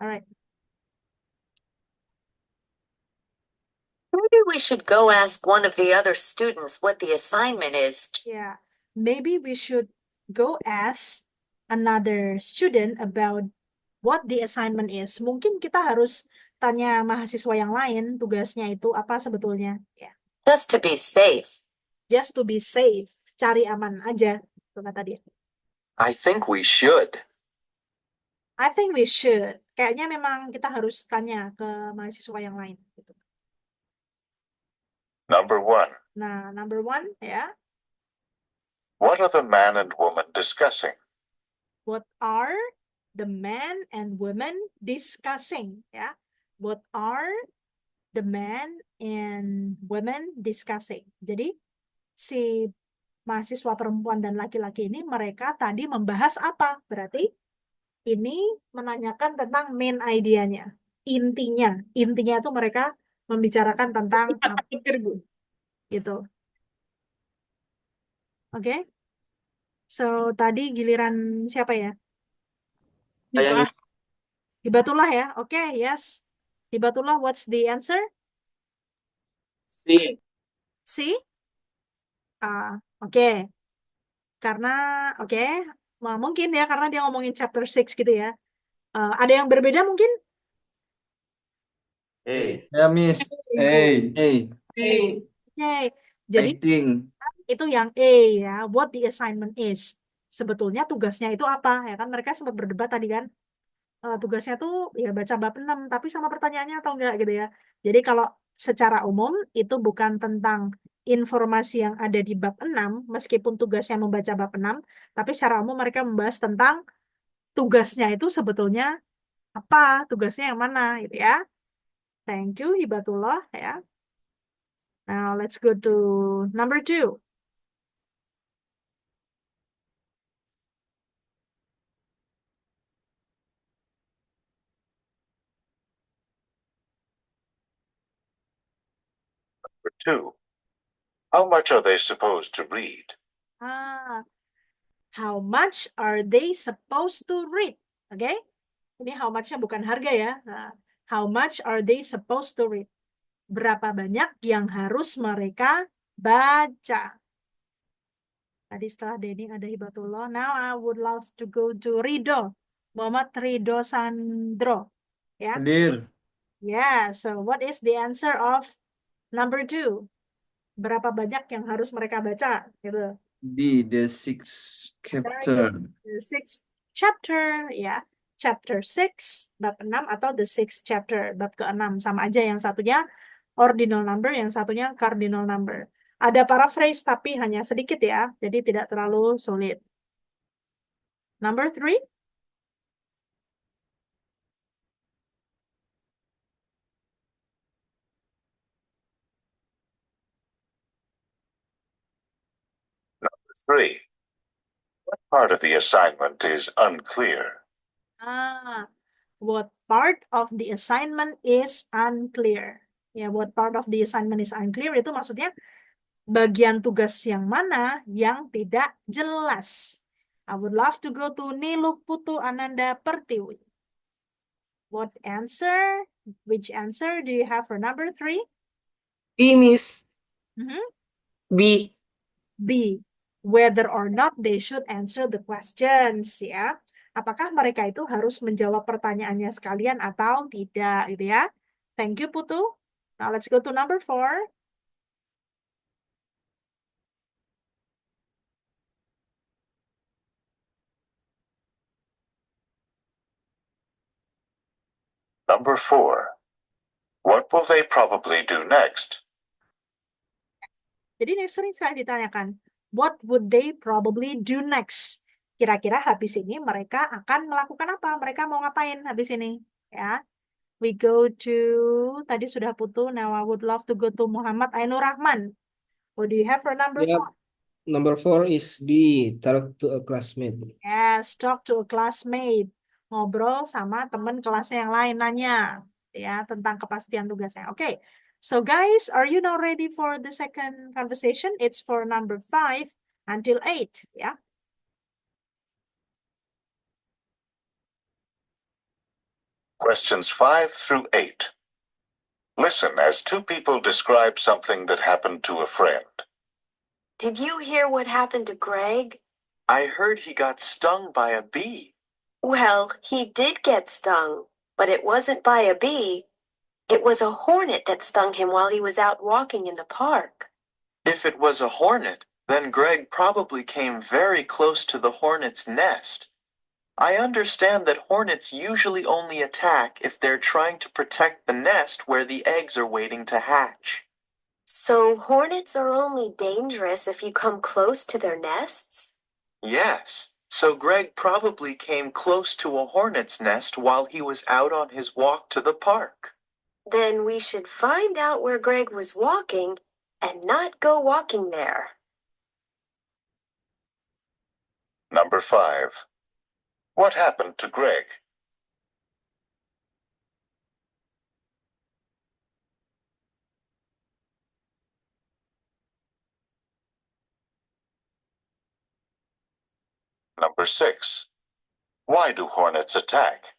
All right. Maybe we should go ask one of the other students what the assignment is. Yeah. Maybe we should go ask another student about what the assignment is. Mungkin kita harus tanya mahasiswa yang lain tugasnya itu apa sebetulnya. Ya. Just to be safe. Just to be safe. Cari aman aja. Itu kata dia. I think we should. I think we should. Kayaknya memang kita harus tanya ke mahasiswa yang lain. Gitu. Number 1. Nah, number 1 ya. What are the man and woman discussing? What are the man and women discussing? Ya. What are the man and women discussing? Jadi si mahasiswa perempuan dan laki-laki ini mereka tadi membahas apa? Berarti ini menanyakan tentang main idea-nya. Intinya itu mereka membicarakan tentang apa gitu. Oke. So tadi giliran siapa ya? Sayang. Hibatullah ya. Oke, yes. Hibatullah, what's the answer? C. C? Oke. Karena, mungkin ya, karena dia ngomongin chapter 6 gitu ya. Ada yang berbeda mungkin? Ya, Miss. Hey. Oke. Jadi, I think. itu yang A ya. What the assignment is. Sebetulnya tugasnya itu apa? Ya kan, mereka sempat berdebat tadi kan. Tugasnya tuh ya baca bab 6, tapi sama pertanyaannya atau enggak gitu ya. Jadi kalau secara umum itu bukan tentang informasi yang ada di bab 6, meskipun tugasnya membaca bab 6, tapi secara umum mereka membahas tentang tugasnya itu sebetulnya apa, tugasnya yang mana gitu ya. Thank you, Hibatullah ya. Now let's go to number 2. Number 2. How much are they supposed to read? How much are they supposed to read? Oke? Ini how much-nya bukan harga ya. Nah, how much are they supposed to read? Berapa banyak yang harus mereka baca? Tadi setelah Denny ada Hibatullah. Now I would love to go to Rido. Muhammad Rido Sandro. Ya. Hadir. Yeah, so what is the answer of number 2? Berapa banyak yang harus mereka baca? Gitu. B, the 6th chapter. The 6th chapter, ya. Chapter 6, bab 6 atau the 6th chapter, bab ke-6. Sama aja, yang satunya ordinal number, yang satunya cardinal number. Ada paraphrase tapi hanya sedikit ya, jadi tidak terlalu sulit. Number 3. Number 3. What part of the assignment is unclear? What part of the assignment is unclear? Ya, what part of the assignment is unclear itu maksudnya bagian tugas yang mana yang tidak jelas. I would love to go to Niluh Putu Ananda Pertiwi. What answer? Which answer do you have for number 3? B, Miss. B. B. Whether or not they should answer the questions, ya. Apakah mereka itu harus menjawab pertanyaannya sekalian atau tidak, gitu ya. Thank you, Putu. Now let's go to number 4. Number 4. What will they probably do next? Jadi ini sering sekali ditanyakan, what would they probably do next? Kira-kira habis ini mereka akan melakukan apa? Mereka mau ngapain habis ini? Ya, we go to, tadi sudah Putu, now I would love to go to Muhammad Ainur Rahman. What do you have for number 4? Number 4 is B, talk to a classmate. Yes, talk to a classmate. Ngobrol sama teman kelasnya yang lain, nanya ya tentang kepastian tugasnya. Oke. So guys, are you now ready for the second conversation? It's for number 5 until 8, ya. Questions 5 through 8. Listen as two people describe something that happened to a friend. Did you hear what happened to Greg? I heard he got stung by a bee. Well, he did get stung, but it wasn't by a bee. It was a hornet that stung him while he was out walking in the park. If it was a hornet, then Greg probably came very close to the hornet's nest. I understand that hornets usually only attack if they're trying to protect the nest where the eggs are waiting to hatch. So hornets are only dangerous if you come close to their nests? Yes, so Greg probably came close to a hornet's nest while he was out on his walk to the park. Then we should find out where Greg was walking and not go walking there. Number 5. What happened to Greg? Number 6. Why do hornets attack?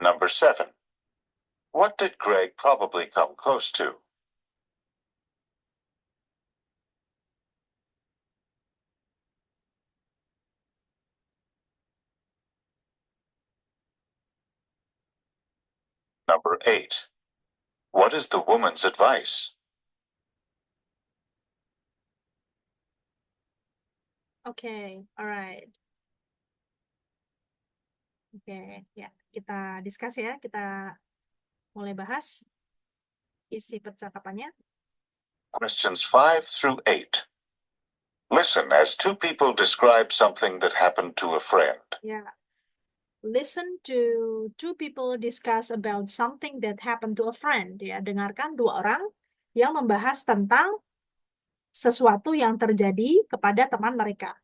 Number 7. What did Greg probably come close to? Number 8. What is the woman's advice? Oke, alright. Oke, ya, kita discuss ya, kita mulai bahas isi percakapannya. Questions 5 through 8. Listen as two people describe something that happened to a friend. Ya, listen to two people discuss about something that happened to a friend. Ya, dengarkan dua orang yang membahas tentang sesuatu yang terjadi kepada teman mereka.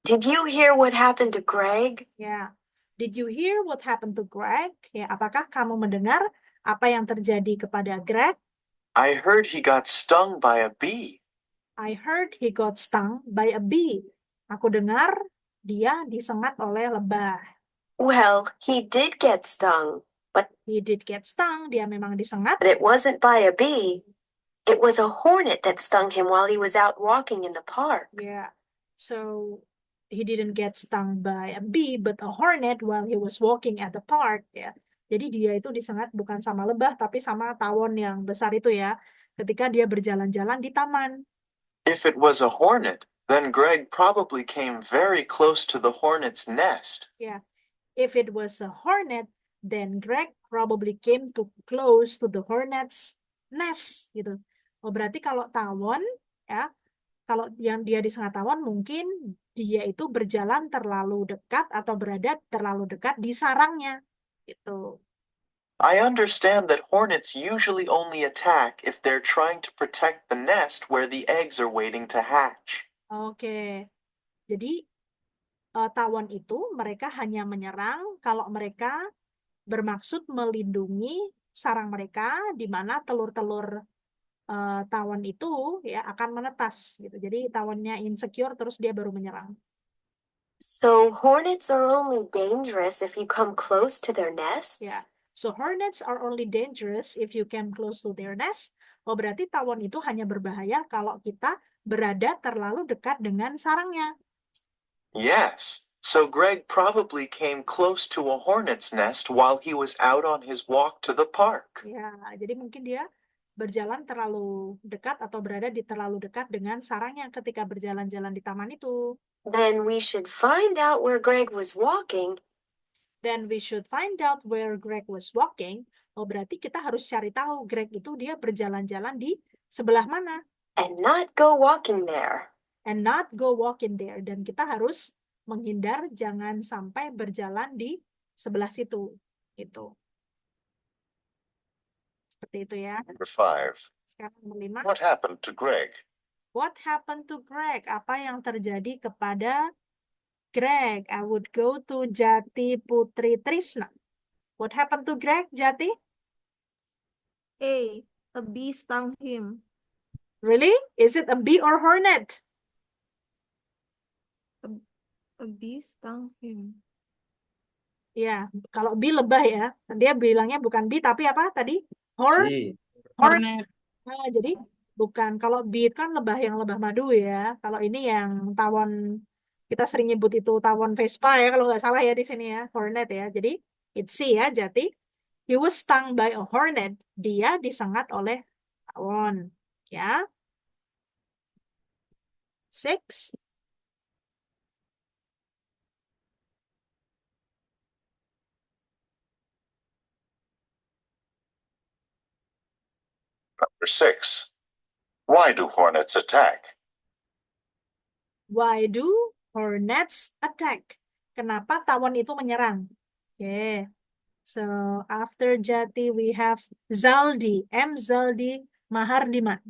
Did you hear what happened to Greg? Ya, did you hear what happened to Greg? Ya, apakah kamu mendengar apa yang terjadi kepada Greg? I heard he got stung by a bee. I heard he got stung by a bee. Aku dengar dia disengat oleh lebah. Well, he did get stung, He did get stung. Dia memang disengat. but it wasn't by a bee. It was a hornet that stung him while he was out walking in the park. Yeah. So he didn't get stung by a bee, but a hornet while he was walking at the park. Ya. Jadi dia itu disengat bukan sama lebah, tapi sama tawon yang besar itu ya. Ketika dia berjalan-jalan di taman. If it was a hornet, then Greg probably came very close to the hornet's nest. Ya. If it was a hornet, then Greg probably came too close to the hornet's nest gitu. Oh, berarti kalau tawon ya, kalau yang dia disengat tawon mungkin dia itu berjalan terlalu dekat atau berada terlalu dekat di sarangnya gitu. I understand that hornets usually only attack if they're trying to protect the nest where the eggs are waiting to hatch. Oke. Jadi tawon itu mereka hanya menyerang kalau mereka bermaksud melindungi sarang mereka di mana telur-telur tawon itu ya akan menetas gitu. Jadi tawonnya insecure terus dia baru menyerang. So hornets are only dangerous if you come close to their nests? Ya. So hornets are only dangerous if you come close to their nest. Oh, berarti tawon itu hanya berbahaya kalau kita berada terlalu dekat dengan sarangnya. Yes, so Greg probably came close to a hornet's nest while he was out on his walk to the park. Ya, jadi mungkin dia berjalan terlalu dekat atau berada di terlalu dekat dengan sarangnya ketika berjalan-jalan di taman itu. Then we should find out where Greg was walking. Then we should find out where Greg was walking. Oh, berarti kita harus cari tahu Greg itu dia berjalan-jalan di sebelah mana. And not go walking there. And not go walk in there. Dan kita harus menghindar jangan sampai berjalan di sebelah situ. Itu. Seperti itu ya. Number 5. Sekarang nomor 5. What happened to Greg? What happened to Greg? Apa yang terjadi kepada Greg? I would go to Jati Putri Trisna. What happened to Greg, Jati? A. A bee stung him. Really? Is it a bee or hornet? A bee stung him. Ya, kalau bee lebah ya. Dia bilangnya bukan bee tapi apa tadi? Horn? C. Horn. Hornet. Nah, jadi bukan. Kalau bee itu kan lebah yang lebah madu ya. Kalau ini yang tawon, kita sering nyebut itu tawon Vespa ya kalau nggak salah ya di sini ya. Hornet ya. Jadi it's C ya. Jadi he was stung by a hornet. Dia disengat oleh tawon. Ya. Six. Number 6. Why do hornets attack? Why do hornets attack? Kenapa tawon itu menyerang? Oke. So after Jati we have Zaldi, M Zaldi Mahardiman.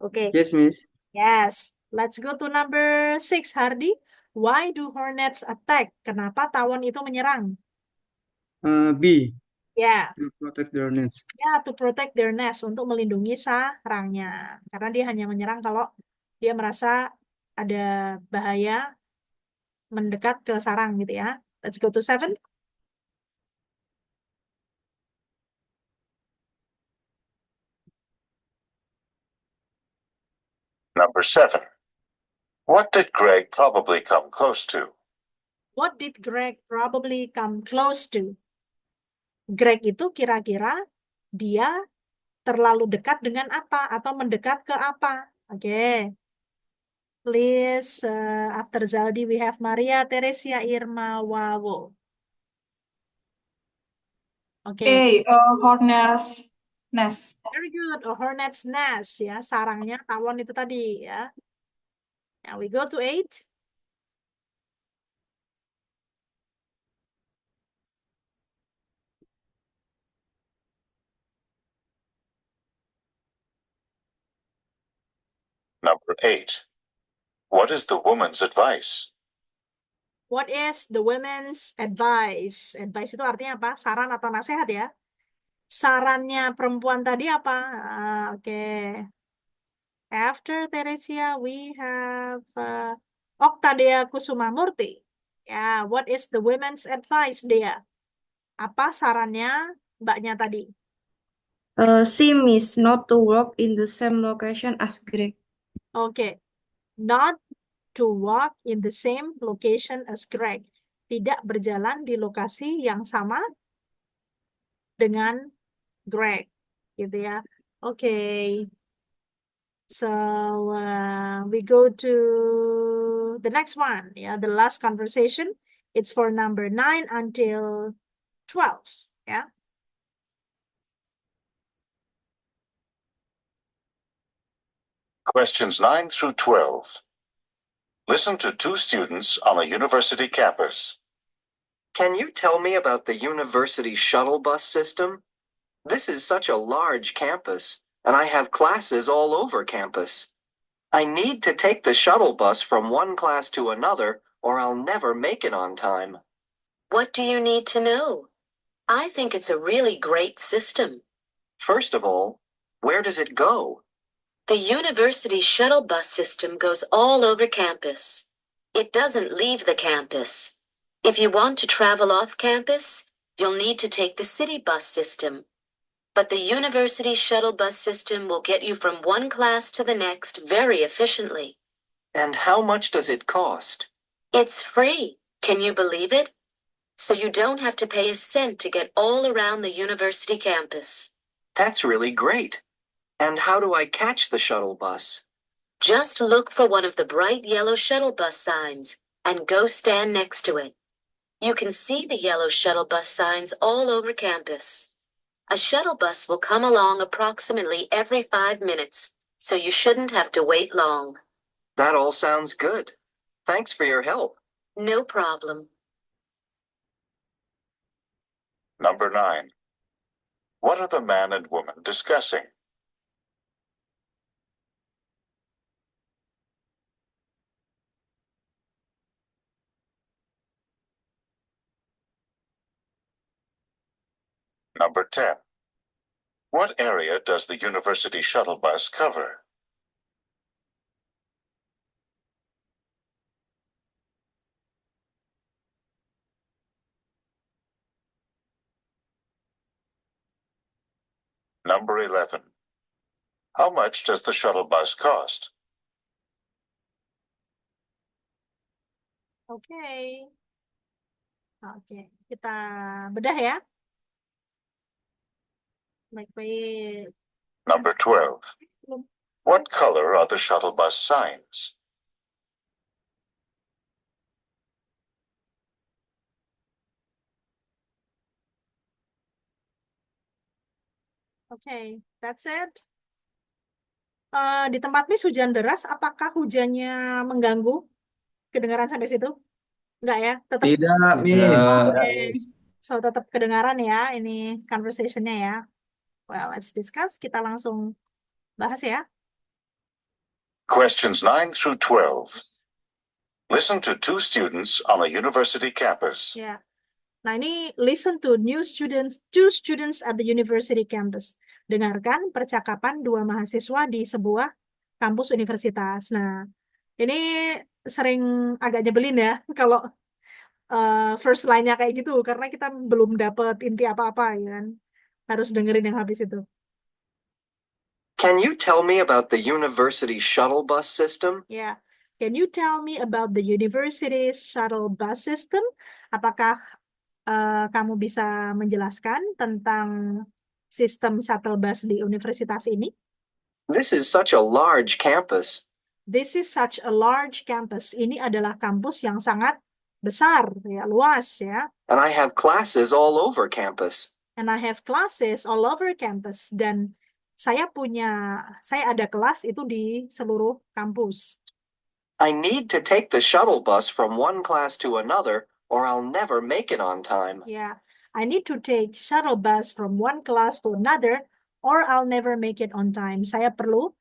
Okay. Yes, Miss. Yes. Let's go to number 6, Hardi. Why do hornets attack? Kenapa tawon itu menyerang? B. Ya, To protect their nest. ya, to protect their nest, untuk melindungi sarangnya. Karena dia hanya menyerang kalau dia merasa ada bahaya mendekat ke sarang gitu ya. Let's go to 7. Number 7. What did Greg probably come close to? What did Greg probably come close to? Greg itu kira-kira dia terlalu dekat dengan apa atau mendekat ke apa? Oke. Please, after Zaldi we have Maria Teresia Irma Wawo. Oke. Hornet's nest. Very good. A hornet's nest ya, sarangnya tawon itu tadi ya. Now we go to 8. Number 8. What is the woman's advice? What is the women's advice? Advice itu artinya apa? Saran atau nasihat ya? Sarannya perempuan tadi apa? Oke. After Teresia, we have Oktadea Kusumamurti. Ya, what is the women's advice, Dea? Apa sarannya mbaknya tadi? C, Miss, not to work in the same location as Greg. Oke. Not to walk in the same location as Greg. Tidak berjalan di lokasi yang sama dengan Greg. Gitu ya. Oke. So we go to the next one. Yeah, the last conversation. It's for number 9 until 12. Yeah. Questions 9 through 12. Listen to two students on a university campus. Can you tell me about the university shuttle bus system? This is such a large campus, and I have classes all over campus. I need to take the shuttle bus from one class to another, or I'll never make it on time. What do you need to know? I think it's a really great system. First of all, where does it go? The university shuttle bus system goes all over campus. It doesn't leave the campus. If you want to travel off campus, you'll need to take the city bus system. But the university shuttle bus system will get you from one class to the next very efficiently. And how much does it cost? It's free. Can you believe it? So you don't have to pay a cent to get all around the university campus. That's really great. And how do I catch the shuttle bus? Just look for one of the bright yellow shuttle bus signs and go stand next to it. You can see the yellow shuttle bus signs all over campus. A shuttle bus will come along approximately every 5 minutes, so you shouldn't have to wait long. That all sounds good. Thanks for your help. No problem. Number 9. What are the man and woman discussing? Number 10. What area does the university shuttle bus cover? Number 11. How much does the shuttle bus cost? Oke. Oke, kita bedah ya. Baik-baik. Number 12. Belum. What color are the shuttle bus signs? Oke, that's it. Di tempat Miss hujan deras, apakah hujannya mengganggu? Kedengaran sampai situ? Enggak ya? Tetap. Tidak, Miss. Oke. So, tetap kedengaran ya ini conversation-nya ya. Well, let's discuss. Kita langsung bahas ya. Questions 9 through 12. Listen to two students on a university campus. Ya. Nah, ini listen to two students at the university campus. Dengarkan percakapan dua mahasiswa di sebuah kampus universitas. Nah, ini sering agak nyebelin ya kalau first line-nya kayak gitu karena kita belum dapet inti apa-apa ya kan. Harus dengerin yang habis itu. Can you tell me about the university shuttle bus system? Ya. Can you tell me about the university's shuttle bus system? Apakah kamu bisa menjelaskan tentang sistem shuttle bus di universitas ini? This is such a large campus. This is such a large campus. Ini adalah kampus yang sangat besar, ya, luas ya. And I have classes all over campus. And I have classes all over campus. Dan saya ada kelas itu di seluruh kampus. I need to take the shuttle bus from one class to another, or I'll never make it on time. Yeah, I need to take shuttle bus from one class to another, or I'll never make it on time. Saya perlu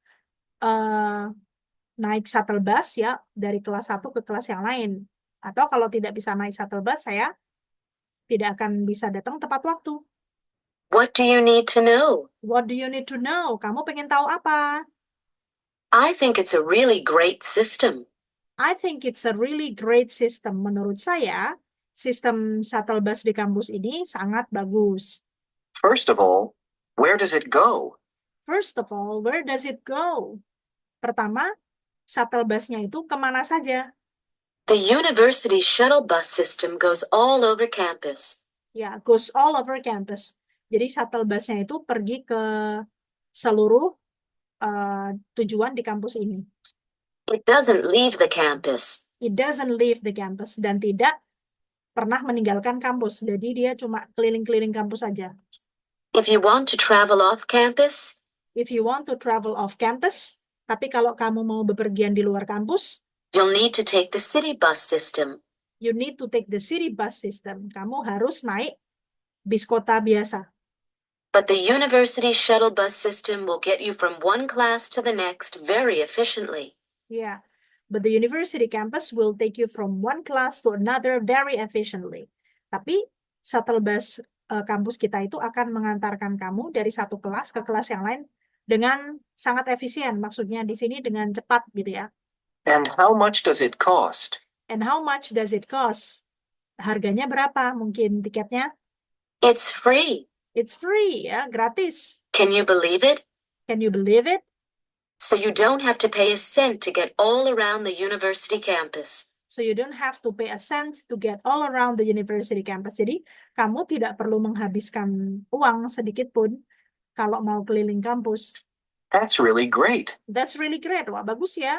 naik shuttle bus ya dari kelas 1 ke kelas yang lain. Atau kalau tidak bisa naik shuttle bus, saya tidak akan bisa datang tepat waktu. What do you need to know? What do you need to know? Kamu pengen tahu apa? I think it's a really great system. I think it's a really great system. Menurut saya, sistem shuttle bus di kampus ini sangat bagus. First of all, where does it go? First of all, where does it go? Pertama, shuttle busnya itu kemana saja? The university shuttle bus system goes all over campus. Ya, goes all over campus. Jadi shuttle busnya itu pergi ke seluruh tujuan di kampus ini. It doesn't leave the campus. It doesn't leave the campus dan tidak pernah meninggalkan kampus. Jadi dia cuma keliling-keliling kampus saja. If you want to travel off campus, tapi kalau kamu mau bepergian di luar kampus, you'll need to take the city bus system. you need to take the city bus system. Kamu harus naik bis kota biasa. But the university shuttle bus system will get you from one class to the next very efficiently. Yeah, but the university campus will take you from one class to another very efficiently. Tapi shuttle bus kampus kita itu akan mengantarkan kamu dari satu kelas ke kelas yang lain dengan sangat efisien. Maksudnya di sini dengan cepat gitu ya. And how much does it cost? And how much does it cost? Harganya berapa mungkin tiketnya? It's free. It's free, ya, gratis. Can you believe it? Can you believe it? So you don't have to pay a cent to get all around the university campus. So you don't have to pay a cent to get all around the university campus. Jadi, kamu tidak perlu menghabiskan uang sedikit pun kalau mau keliling kampus. That's really great. That's really great. Wah, bagus ya.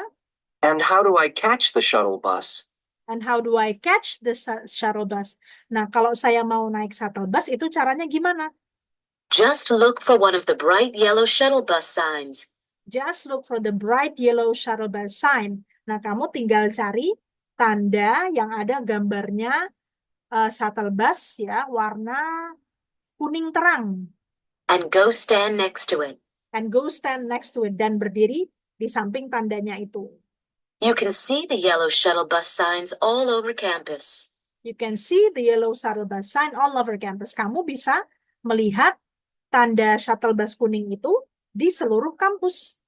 And how do I catch the shuttle bus? And how do I catch the shuttle bus? Nah, kalau saya mau naik shuttle bus, itu caranya gimana? Just look for one of the bright yellow shuttle bus signs. Just look for the bright yellow shuttle bus sign. Nah, kamu tinggal cari tanda yang ada gambarnya shuttle bus ya, warna kuning terang. And go stand next to it. And go stand next to it. Dan berdiri di samping tandanya itu. You can see the yellow shuttle bus signs all over campus. You can see the yellow shuttle bus sign all over campus. Kamu bisa melihat tanda shuttle bus kuning itu di seluruh kampus.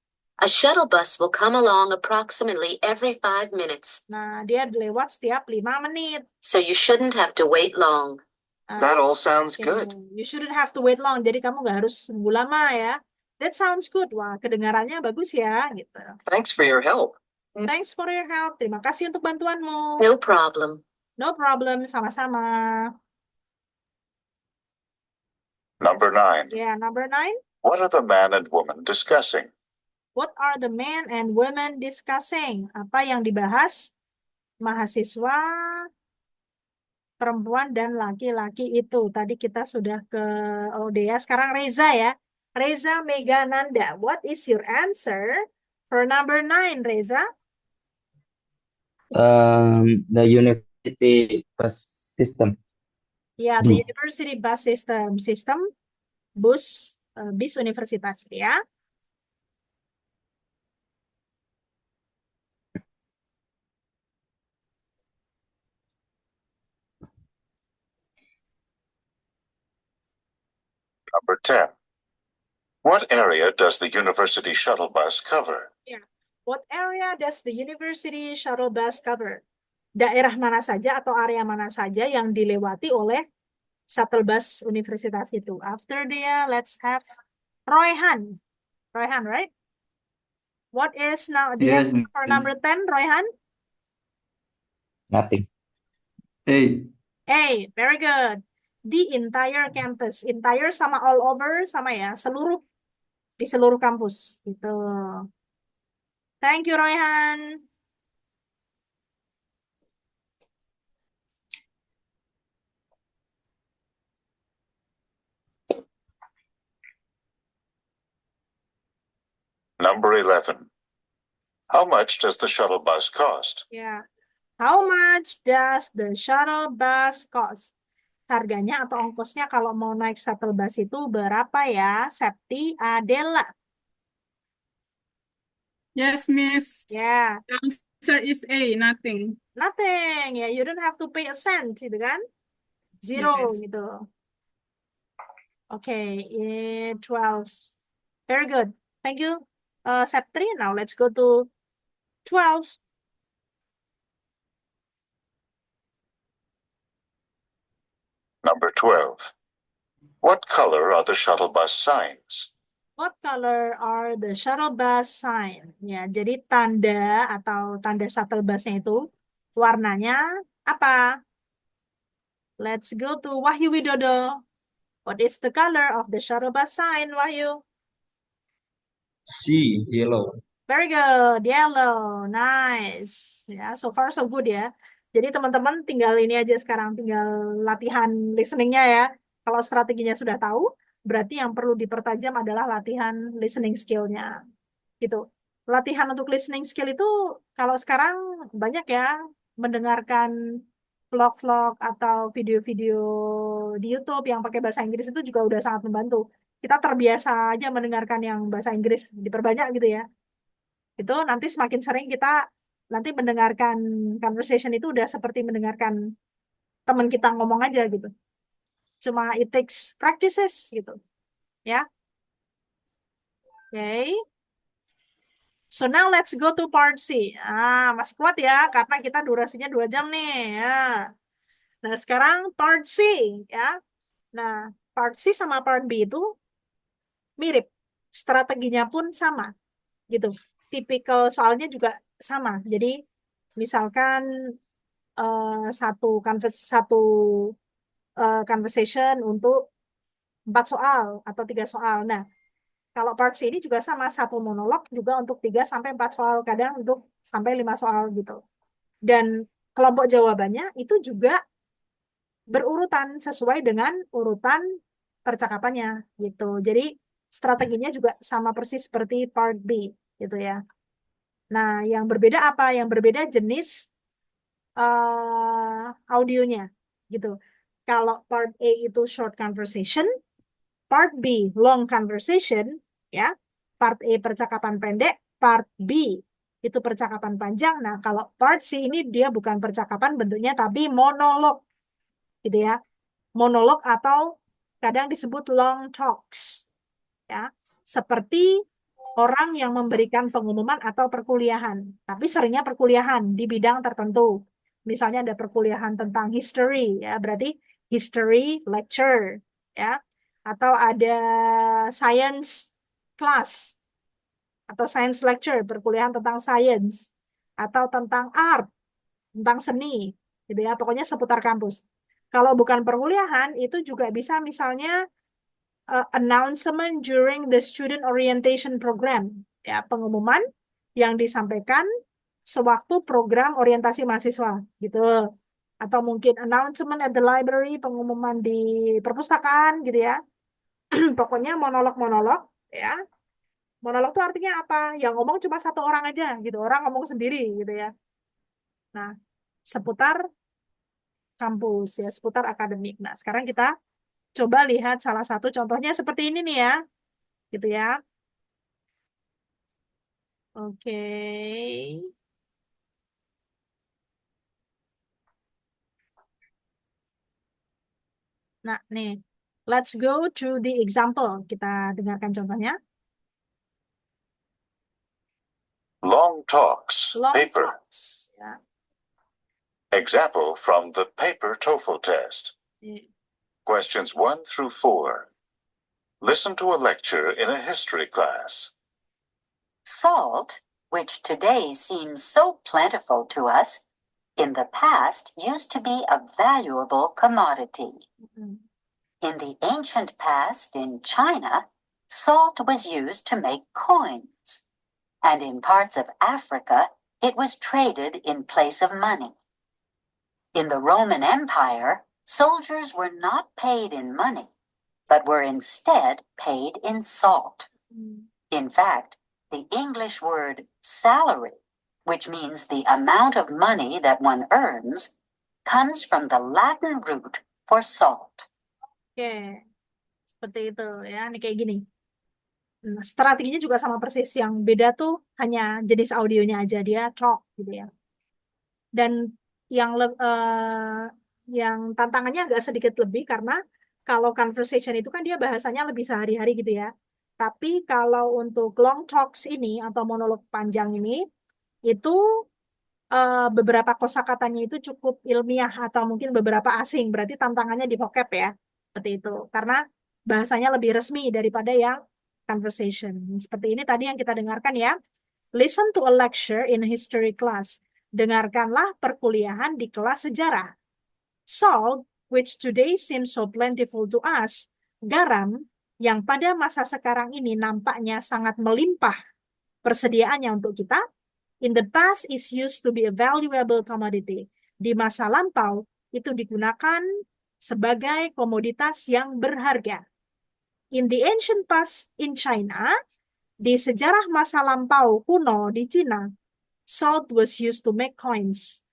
A shuttle bus will come along approximately every 5 minutes, Nah, dia lewat setiap 5 menit. so you shouldn't have to wait long. That all sounds Oke, good. You shouldn't have to wait long. Jadi kamu nggak harus nunggu lama ya. That sounds good. Wah, kedengarannya bagus ya, gitu. Thanks for your help. Thanks for your help. Terima kasih untuk bantuanmu. No problem. No problem, sama-sama. Number 9. Yeah, number 9. What are the man and woman discussing? What are the men and women discussing? Apa yang dibahas mahasiswa perempuan dan laki-laki itu? Tadi kita sudah ke Odea, sekarang Reza ya. Reza Megananda, what is your answer for number 9, Reza? The university bus system. Ya, the university bus system. Sistem bus, bis universitas ya. Number 10. What area does the university shuttle bus cover? What area does the university shuttle bus cover? Daerah mana saja atau area mana saja yang dilewati oleh shuttle bus universitas itu? After dia, let's have Royhan. Royhan, right? What is now the Yes, answer for Miss. number 10, Royhan? Nothing. A. A, very good. The entire campus. Entire sama all over sama ya, seluruh di seluruh kampus gitu. Thank you, Royhan. Number 11. How much does the shuttle bus cost? Ya. How much does the shuttle bus cost? Harganya atau ongkosnya kalau mau naik shuttle bus itu berapa ya? Septi, Adela. Yes, Miss. Ya, The answer is A, nothing. nothing. Ya, you don't have to pay a cent, gitu kan? Zero, Yes. gitu. Oke, 12. Very good. Thank you, Septri. Now let's go to 12. Number 12. What color are the shuttle bus signs? What color are the shuttle bus sign? Ya, jadi tanda atau tanda shuttle busnya itu warnanya apa? Let's go to Wahyu Widodo. What is the color of the shuttle bus sign, Wahyu? C. Yellow. Very good, yellow, nice. Ya, so far so good ya. Jadi teman-teman tinggal ini aja sekarang, tinggal latihan listeningnya ya. Kalau strateginya sudah tahu, berarti yang perlu dipertajam adalah latihan listening skill-nya. Gitu. Latihan untuk listening skill itu kalau sekarang banyak ya, mendengarkan vlog-vlog atau video-video di YouTube yang pakai bahasa Inggris itu juga udah sangat membantu. Kita terbiasa aja mendengarkan yang bahasa Inggris, diperbanyak gitu ya. Itu nanti semakin sering kita nanti mendengarkan conversation itu udah seperti mendengarkan teman kita ngomong aja gitu. Cuma it takes practices gitu. Ya. Oke. So now let's go to part C. Masih kuat ya karena kita durasinya 2 jam nih ya. Nah, sekarang part C ya. Nah, part C sama part B itu mirip. Strateginya pun sama gitu. Tipikal soalnya juga sama. Jadi misalkan satu conversation untuk 4 soal atau 3 soal. Nah, kalau part C ini juga sama, satu monolog juga untuk 3 sampai 4 soal, kadang untuk sampai 5 soal gitu. Dan kelompok jawabannya itu juga berurutan sesuai dengan urutan percakapannya gitu. Jadi strateginya juga sama persis seperti part B gitu ya. Nah, yang berbeda apa? Yang berbeda jenis audionya gitu. Kalau part A itu short conversation, part B long conversation, ya. Part A percakapan pendek, part B itu percakapan panjang. Nah, kalau part C ini dia bukan percakapan bentuknya tapi monolog, gitu ya. Monolog atau kadang disebut long talks, ya, seperti orang yang memberikan pengumuman atau perkuliahan, tapi seringnya perkuliahan di bidang tertentu. Misalnya ada perkuliahan tentang history, ya, berarti history lecture, ya, atau ada science class atau science lecture, perkuliahan tentang science, atau tentang art, tentang seni, gitu ya, pokoknya seputar kampus. Kalau bukan perkuliahan, itu juga bisa misalnya announcement during the student orientation program, ya, pengumuman yang disampaikan sewaktu program orientasi mahasiswa, gitu. Atau mungkin announcement at the library, pengumuman di perpustakaan, gitu ya. Pokoknya monolog-monolog, ya. Monolog itu artinya apa? Yang ngomong cuma satu orang aja, gitu. Orang ngomong sendiri, gitu ya. Nah, seputar kampus, ya, seputar akademik. Nah, sekarang kita coba lihat salah satu contohnya seperti ini nih, ya. Gitu ya. Oke. Nah, nih. Let's go to the example. Kita dengarkan contohnya. Long talks, Long paper. talks. Ya. Example from the paper TOEFL test. Nih. Questions 1 through 4. Listen to a lecture in a history class. Salt, which today seems so plentiful to us, in the past used to be a valuable commodity. Mm. In the ancient past in China, salt was used to make coins, and in parts of Africa, it was traded in place of money. In the Roman Empire, soldiers were not paid in money, but were instead paid in salt. Mm. In fact, the English word salary, which means the amount of money that one earns, comes from the Latin root for salt. Oke. Seperti itu ya. Ini kayak gini. Nah, strateginya juga sama persis. Yang beda tuh hanya jenis audionya aja. Dia talk gitu ya. Dan yang tantangannya agak sedikit lebih karena kalau conversation itu kan dia bahasanya lebih sehari-hari gitu ya. Tapi kalau untuk long talks ini atau monolog panjang ini itu beberapa kosakatanya itu cukup ilmiah atau mungkin beberapa asing. Berarti tantangannya di vocab ya. Seperti itu. Karena bahasanya lebih resmi daripada yang conversation. Seperti ini tadi yang kita dengarkan ya. Listen to a lecture in history class. Dengarkanlah perkuliahan di kelas sejarah. Salt, which today seems so plentiful to us, garam yang pada masa sekarang ini nampaknya sangat melimpah persediaannya untuk kita, in the past is used to be a valuable commodity. Di masa lampau itu digunakan sebagai komoditas yang berharga. In the ancient past in China, di sejarah masa lampau kuno di Cina, salt was used to make coins.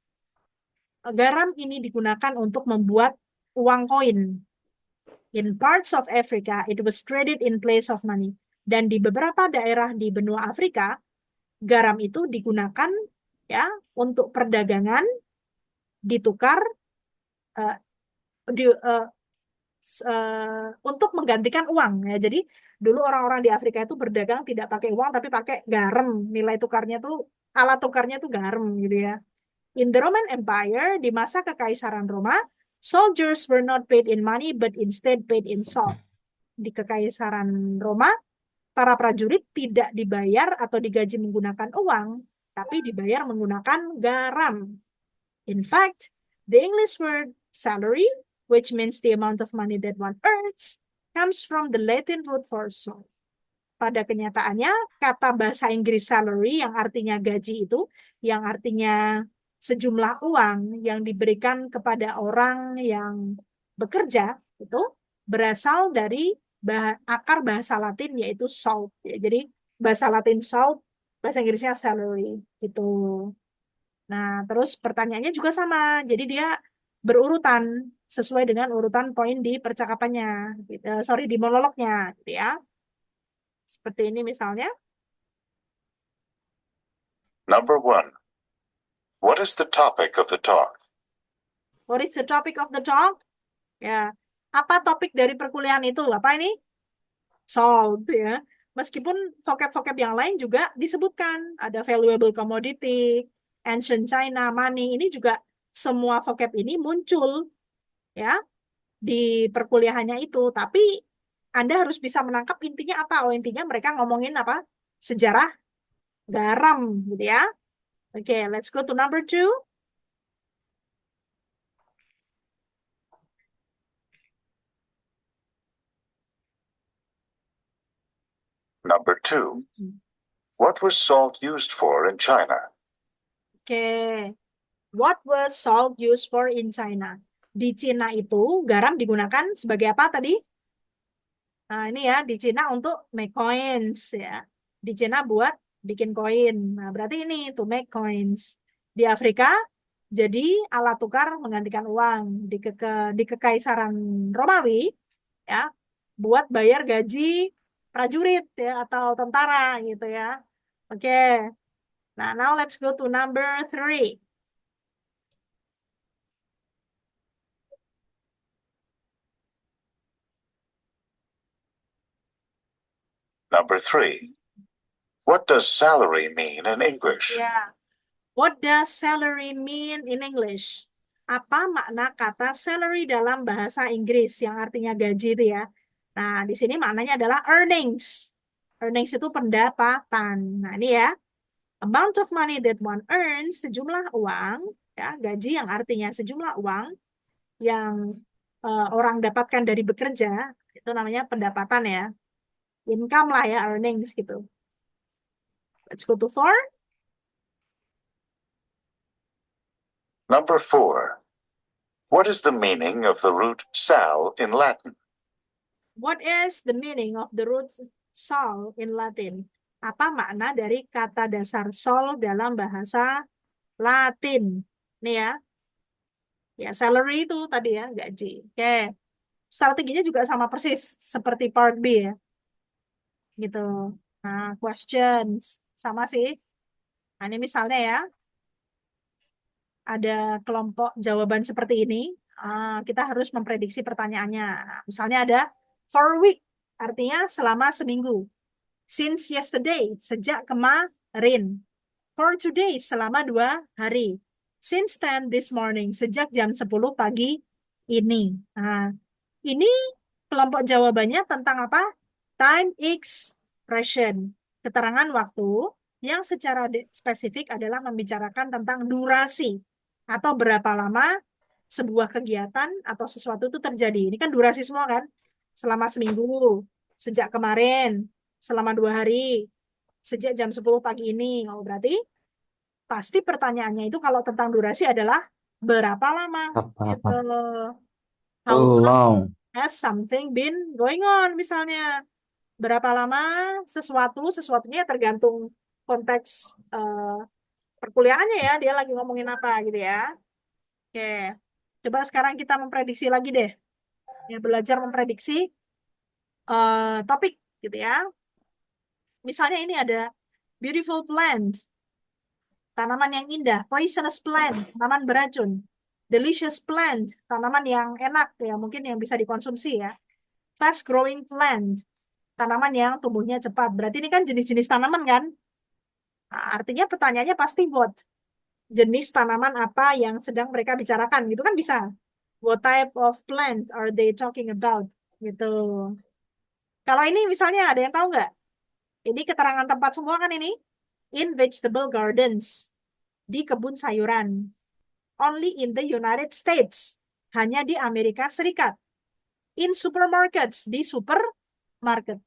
Garam ini digunakan untuk membuat uang koin. In parts of Africa, it was traded in place of money. Dan di beberapa daerah di benua Afrika, garam itu digunakan ya untuk perdagangan, ditukar untuk menggantikan uang ya. Jadi dulu orang-orang di Afrika itu berdagang tidak pakai uang tapi pakai garam. Nilai tukarnya tuh alat tukarnya tuh garam gitu ya. In the Roman Empire, di masa kekaisaran Roma, soldiers were not paid in money but instead paid in salt. Di kekaisaran Roma, para prajurit tidak dibayar atau digaji menggunakan uang, tapi dibayar menggunakan garam. In fact, the English word salary, which means the amount of money that one earns, comes from the Latin root for salt. Pada kenyataannya, kata bahasa Inggris salary yang artinya gaji itu, yang artinya sejumlah uang yang diberikan kepada orang yang bekerja, itu berasal dari akar bahasa Latin yaitu salt. Ya, jadi bahasa Latin salt, bahasa Inggrisnya salary. Itu. Nah, terus pertanyaannya juga sama. Jadi dia berurutan sesuai dengan urutan poin di percakapannya. Di monolognya. Gitu ya. Seperti ini misalnya. Number 1. What is the topic of the talk? What is the topic of the talk? Ya, Apa topik dari perkuliahan itu? Apa ini? Salt ya. Meskipun vocab-vocab yang lain juga disebutkan. Ada valuable commodity, ancient China, money. Ini juga semua vocab ini muncul ya di perkuliahannya itu. Tapi Anda harus bisa menangkap intinya apa. Oh, intinya mereka ngomongin apa? Sejarah garam gitu ya. Oke, let's go to number 2. Number 2. What was salt used for in China? Oke. What was salt used for in China? Di Cina itu garam digunakan sebagai apa tadi? Nah, ini ya, di Cina untuk make coins ya. Di Cina buat bikin koin. Nah, berarti ini to make coins. Di Afrika jadi alat tukar menggantikan uang. Di Kekaisaran Romawi ya, buat bayar gaji prajurit ya atau tentara gitu ya. Oke. Nah, now let's go to number 3. Number 3. What does salary mean in English? Ya. What does salary mean in English? Apa makna kata salary dalam bahasa Inggris yang artinya gaji itu ya? Nah, di sini maknanya adalah earnings. Earnings itu pendapatan. Nah, ini ya. Amount of money that one earns, sejumlah uang, ya, gaji yang artinya sejumlah uang yang orang dapatkan dari bekerja, itu namanya pendapatan ya. Income lah ya, earnings gitu. Let's go to 4. Number 4. What is the meaning of the root sal in Latin? What is the meaning of the root sol in Latin? Apa makna dari kata dasar sol dalam bahasa Latin? Nih ya. Ya, salary itu tadi ya, gaji. Oke. Strateginya juga sama persis seperti part B ya. Gitu. Nah, questions sama sih. Nah, ini misalnya ya. Ada kelompok jawaban seperti ini. Kita harus memprediksi pertanyaannya. Nah, misalnya ada for a week, artinya selama seminggu. Since yesterday, sejak kemarin. For today, selama 2 hari. Since 10 this morning, sejak jam 10 pagi ini. Nah, ini kelompok jawabannya tentang apa? Time expression. Keterangan waktu yang secara spesifik adalah membicarakan tentang durasi atau berapa lama sebuah kegiatan atau sesuatu itu terjadi. Ini kan durasi semua kan? Selama seminggu, sejak kemarin, selama 2 hari, sejak jam 10 pagi ini. Oh, berarti pasti pertanyaannya itu kalau tentang durasi adalah berapa lama? Gitu. How long has something been going on misalnya? Berapa lama sesuatunya tergantung konteks perkuliahannya ya, dia lagi ngomongin apa gitu ya. Oke, coba sekarang kita memprediksi lagi deh. Ya, belajar memprediksi topik gitu ya. Misalnya ini ada beautiful plant, tanaman yang indah. Poisonous plant, tanaman beracun. Delicious plant, tanaman yang enak ya, mungkin yang bisa dikonsumsi ya. Fast growing plant, tanaman yang tumbuhnya cepat. Berarti ini kan jenis-jenis tanaman kan? Nah, artinya pertanyaannya pasti what? Jenis tanaman apa yang sedang mereka bicarakan gitu kan bisa. What type of plant are they talking about? Gitu. Kalau ini misalnya ada yang tahu nggak? Ini keterangan tempat semua kan ini? In vegetable gardens. Di kebun sayuran. Only in the United States. Hanya di Amerika Serikat. In supermarkets. Di supermarket.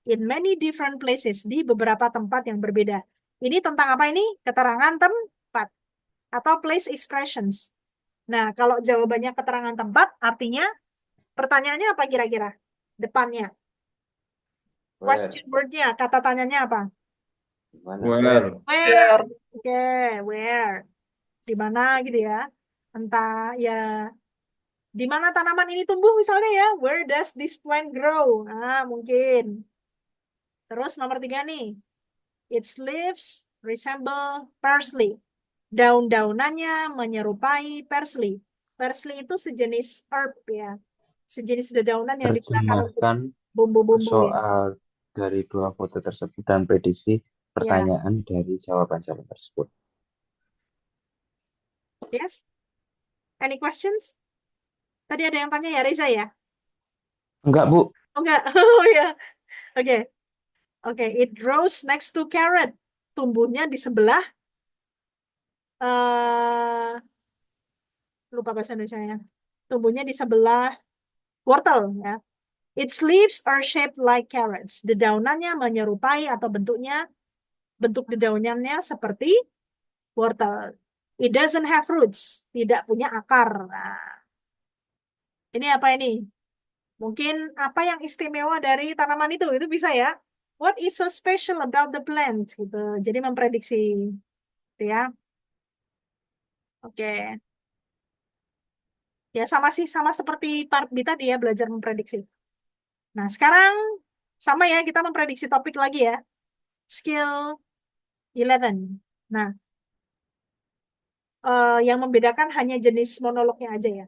In many different places. Di beberapa tempat yang berbeda. Ini tentang apa ini? Keterangan tempat. Atau place expressions. Nah, kalau jawabannya keterangan tempat, artinya pertanyaannya apa kira-kira? Depannya. Question word-nya, kata tanyanya apa? Where? Where. Oke, where. Di mana gitu ya. Entah ya, di mana tanaman ini tumbuh misalnya ya. Where does this plant grow? Nah, mungkin. Terus nomor 3 nih. Its leaves resemble parsley. Daun-daunannya menyerupai parsley. Parsley itu sejenis herb ya. sejenis dedaunan yang digunakan untuk Terjemahkan bumbu-bumbu ya. soal dari dua foto tersebut dan prediksi Ya, pertanyaan dari jawaban-jawaban tersebut. yes. Any questions? Tadi ada yang tanya ya, Reza ya? Enggak, Bu. Oh enggak, oh ya. Oke, oke. It grows next to carrot. Tumbuhnya di sebelah, eh lupa bahasa Indonesia-nya. Tumbuhnya di sebelah wortel ya. Its leaves are shaped like carrots. Dedaunannya menyerupai atau bentuk dedaunannya seperti wortel. It doesn't have roots. Tidak punya akar. Nah, ini apa ini? Mungkin apa yang istimewa dari tanaman itu? Itu bisa ya. What is so special about the plant? Gitu. Jadi memprediksi. Gitu ya. Oke. Ya sama sih, sama seperti part B tadi ya, belajar memprediksi. Nah, sekarang sama ya, kita memprediksi topik lagi ya. Skill 11. Nah, yang membedakan hanya jenis monolognya aja ya.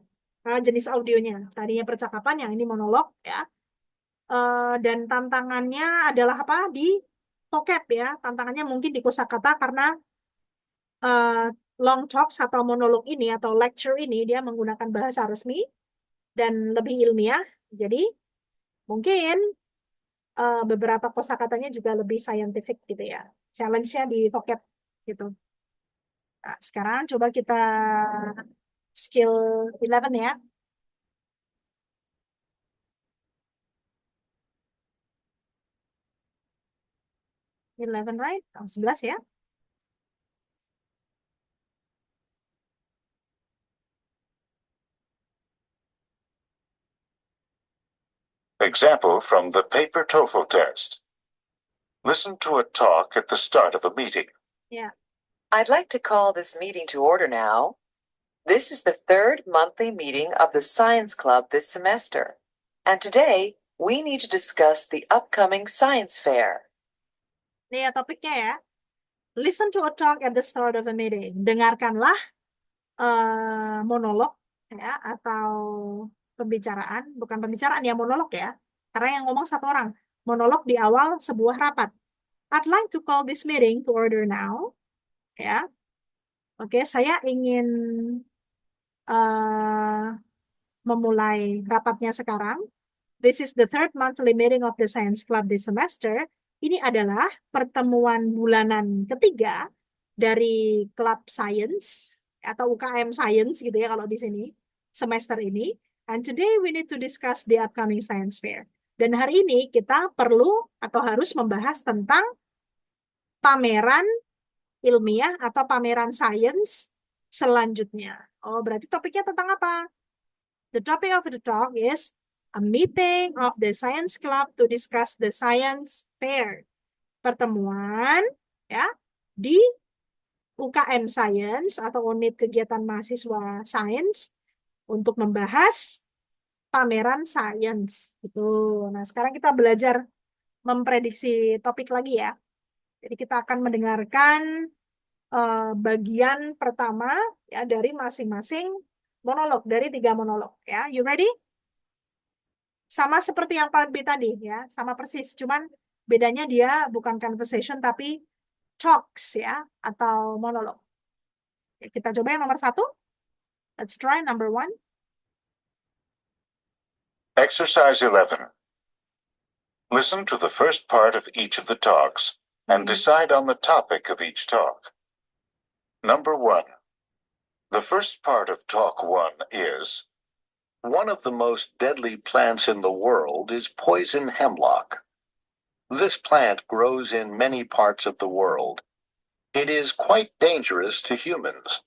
Jenis audionya. Tadinya percakapan, yang ini monolog ya. Dan tantangannya adalah apa? Di vocab ya. Tantangannya mungkin di kosakata karena long talks atau monolog ini atau lecture ini dia menggunakan bahasa resmi dan lebih ilmiah. Jadi mungkin beberapa kosakatanya juga lebih scientific gitu ya. Challenge-nya di vocab gitu. Nah, sekarang coba kita skill 11 ya. Eleven, right? 11 ya. Example from the paper TOEFL test. Listen to a talk at the start of a meeting. Ya. I'd like to call this meeting to order now. This is the third monthly meeting of the Science Club this semester. And today, we need to discuss the upcoming science fair. Ini ya topiknya ya. Listen to a talk at the start of a meeting. Dengarkanlah monolog ya atau pembicaraan, bukan pembicaraan ya, monolog ya. Karena yang ngomong satu orang. Monolog di awal sebuah rapat. I'd like to call this meeting to order now. Ya. Oke, saya ingin memulai rapatnya sekarang. This is the third monthly meeting of the Science Club this semester. Ini adalah pertemuan bulanan ketiga dari klub Science atau UKM Science gitu ya kalau di sini semester ini. And today we need to discuss the upcoming science fair. Dan hari ini kita perlu atau harus membahas tentang pameran ilmiah atau pameran sains selanjutnya. Oh, berarti topiknya tentang apa? The topic of the talk is a meeting of the science club to discuss the science fair. Pertemuan ya di UKM Science atau unit kegiatan mahasiswa sains untuk membahas pameran sains gitu. Nah, sekarang kita belajar memprediksi topik lagi ya. Jadi kita akan mendengarkan bagian pertama ya dari masing-masing monolog, dari 3 monolog ya. You ready? Sama seperti yang part B tadi ya, sama persis. Cuman bedanya dia bukan conversation tapi talks ya, atau monolog. Ya, kita coba yang nomor 1. Let's try number 1. Exercise 11. Listen to the first part of each of the talks and decide on the topic of each talk. Number 1. The first part of talk 1 is, one of the most deadly plants in the world is poison hemlock. This plant grows in many parts of the world. It is quite dangerous to humans.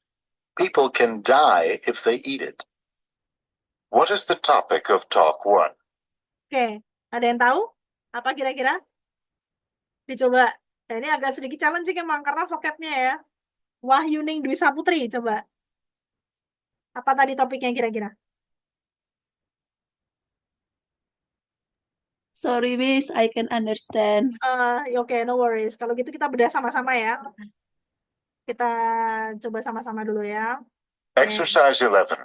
People can die if they eat it. What is the topic of talk 1? Oke, ada yang tahu? Apa kira-kira? Dicoba. Nah, ini agak sedikit challenging emang karena vocabnya ya. Wahyuning Dwi Saputri, coba. Apa tadi topiknya kira-kira? Sorry, Miss, I can understand. Oke, no worries. Kalau gitu kita bedah sama-sama ya. Kita coba sama-sama dulu ya. Exercise 11.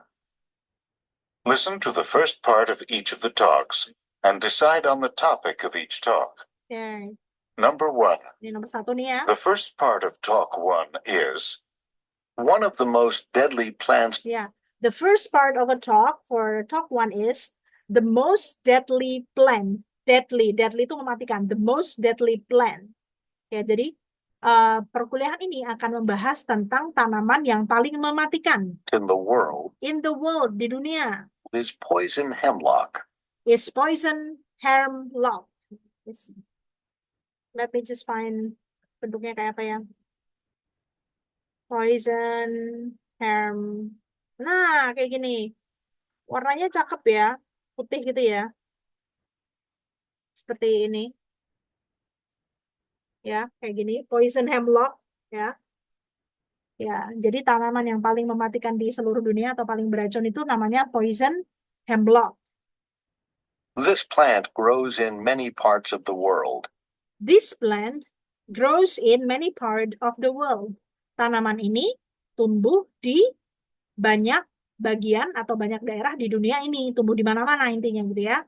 Listen to the first part of each of the talks and decide on the topic of each talk. Oke, Number 1. ini nomor 1 nih ya. The first part of talk 1 is one of the most deadly plants. Ya, the first part of a talk for talk 1 is the most deadly plant. Deadly itu mematikan. The most deadly plant. Ya, jadi perkuliahan ini akan membahas tentang tanaman yang paling mematikan. In the world In the world, di dunia. is poison hemlock. Is poison hemlock. Let me just find bentuknya kayak apa ya. Poison hem. Nah, kayak gini. Warnanya cakep ya. Putih gitu ya. Seperti ini. Ya, kayak gini. Poison hemlock. Ya. Ya, jadi tanaman yang paling mematikan di seluruh dunia atau paling beracun itu namanya poison hemlock. This plant grows in many parts of the world. This plant grows in many parts of the world. Tanaman ini tumbuh di banyak bagian atau banyak daerah di dunia ini. Tumbuh di mana-mana intinya gitu ya.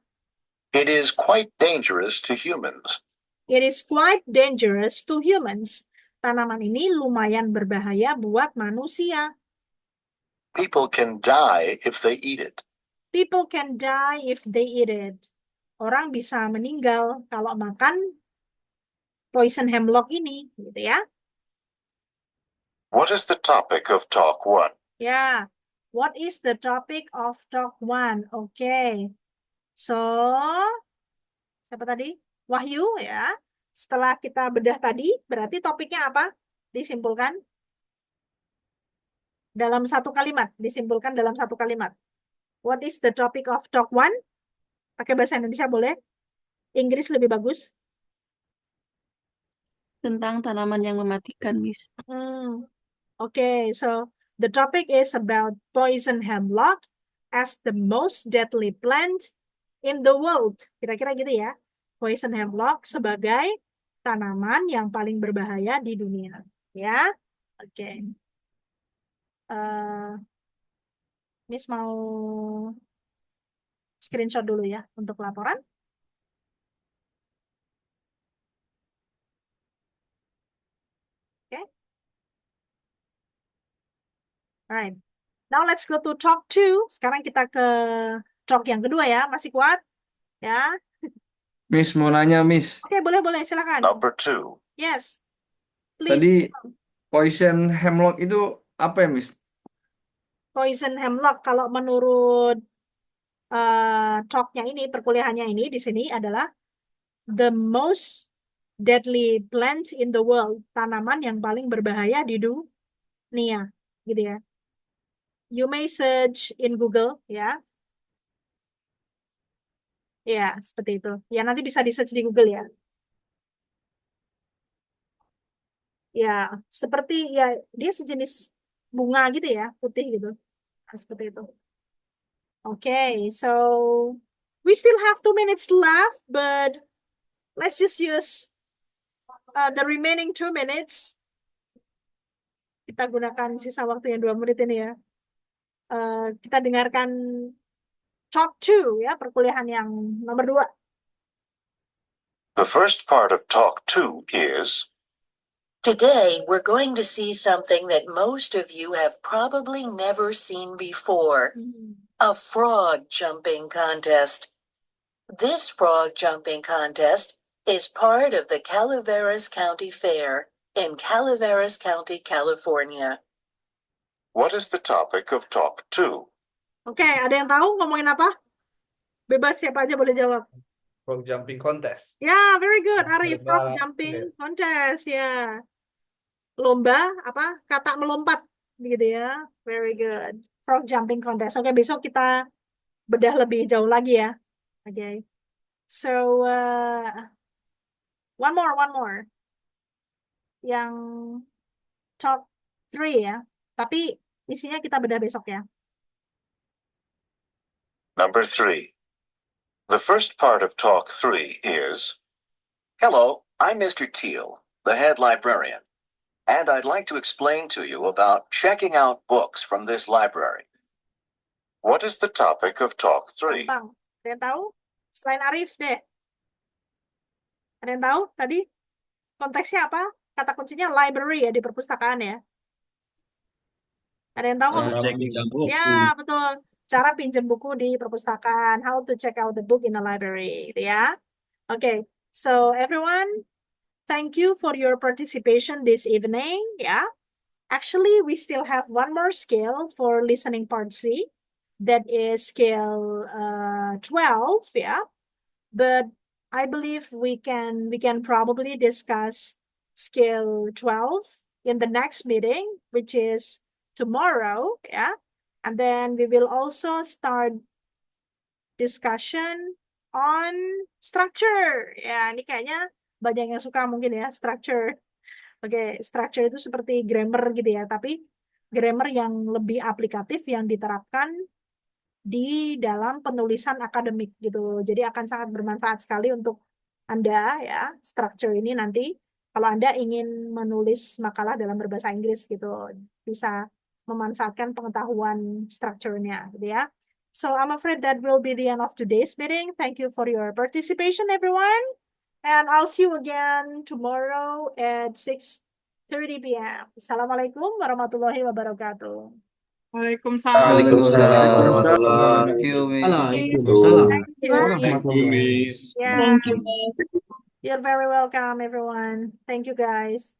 It is quite dangerous to humans. It is quite dangerous to humans. Tanaman ini lumayan berbahaya buat manusia. People can die if they eat it. People can die if they eat it. Orang bisa meninggal kalau makan poison hemlock ini, gitu ya. What is the topic of talk 1? Ya, what is the topic of talk 1? Oke. So, siapa tadi? Wahyu ya. Setelah kita bedah tadi, berarti topiknya apa? Disimpulkan dalam satu kalimat. Disimpulkan dalam satu kalimat. What is the topic of talk 1? Pakai bahasa Indonesia boleh? Inggris lebih bagus. Tentang tanaman yang mematikan, Miss. Okay, so the topic is about poison hemlock as the most deadly plant in the world. Kira-kira gitu ya. Poison hemlock sebagai tanaman yang paling berbahaya di dunia. Ya, oke. Miss mau screenshot dulu ya untuk laporan. Okay. Alright. Now let's go to talk 2. Sekarang kita ke talk yang kedua ya. Masih kuat? Ya. Miss mau nanya, Miss. Oke, boleh, silakan. Number 2. Yes. Please. Tadi poison hemlock itu apa ya, Miss? Poison hemlock kalau menurut talknya ini, perkuliahannya ini di sini adalah the most deadly plant in the world, tanaman yang paling berbahaya di dunia, gitu ya. You may search in Google, ya. Ya, seperti itu. Ya, nanti bisa di-search di Google ya. Ya, seperti ya dia sejenis bunga gitu ya, putih gitu. Nah, seperti itu. Okay, so we still have 2 minutes left, but let's just use the remaining 2 minutes. Kita gunakan sisa waktu yang 2 menit ini ya. Kita dengarkan talk 2 ya, perkuliahan yang nomor 2. The first part of talk 2 is Today, we're going to see something that most of you have probably never seen before. A frog jumping contest. This frog jumping contest is part of the Calaveras County Fair in Calaveras County, California. What is the topic of talk 2? Oke, ada yang tahu ngomongin apa? Bebas, siapa aja boleh jawab. Frog jumping contest. Ya, very good. Arif, frog jumping contest ya. Lomba apa? Kata melompat gitu ya. Very good. Frog jumping contest. Oke, besok kita bedah lebih jauh lagi ya. Oke. So one more. Yang talk 3 ya. Tapi isinya kita bedah besok ya. Number 3. The first part of talk 3 is Hello, I'm Mr. Teal, the head librarian, and I'd like to explain to you about checking out books from this library. What is the topic of Talk 3? Gampang. Ada yang tahu? Selain Arif deh. Ada yang tahu tadi? Konteksnya apa? Kata kuncinya library ya, di perpustakaan ya. Ada yang tahu? Ya, betul. Cara pinjam buku di perpustakaan. How to check out the book in the library. Gitu ya. Okay. So everyone, thank you for your participation this evening. Ya. Actually, we still have one more skill for listening part C. That is skill 12. Ya. But I believe we can probably discuss skill 12 in the next meeting, which is tomorrow, yeah. And then we will also start discussion on structure. Ya, ini kayaknya banyak yang suka mungkin ya, structure. Oke, structure itu seperti grammar gitu ya, tapi grammar yang lebih aplikatif yang diterapkan di dalam penulisan akademik gitu. Jadi akan sangat bermanfaat sekali untuk Anda ya, structure ini nanti kalau Anda ingin menulis makalah dalam berbahasa Inggris gitu, bisa memanfaatkan pengetahuan structure-nya gitu ya. So I'm afraid that will be the end of today's meeting. Thank you for your participation, everyone. And I'll see you again tomorrow at 6:30 p.m. Assalamualaikum warahmatullahi wabarakatuh. Waalaikumsalam. Waalaikumsalam. Thank you, Miss. Waalaikumsalam. Thank you. Thank you, Miss. Yeah. You're very welcome, everyone. Thank you, guys.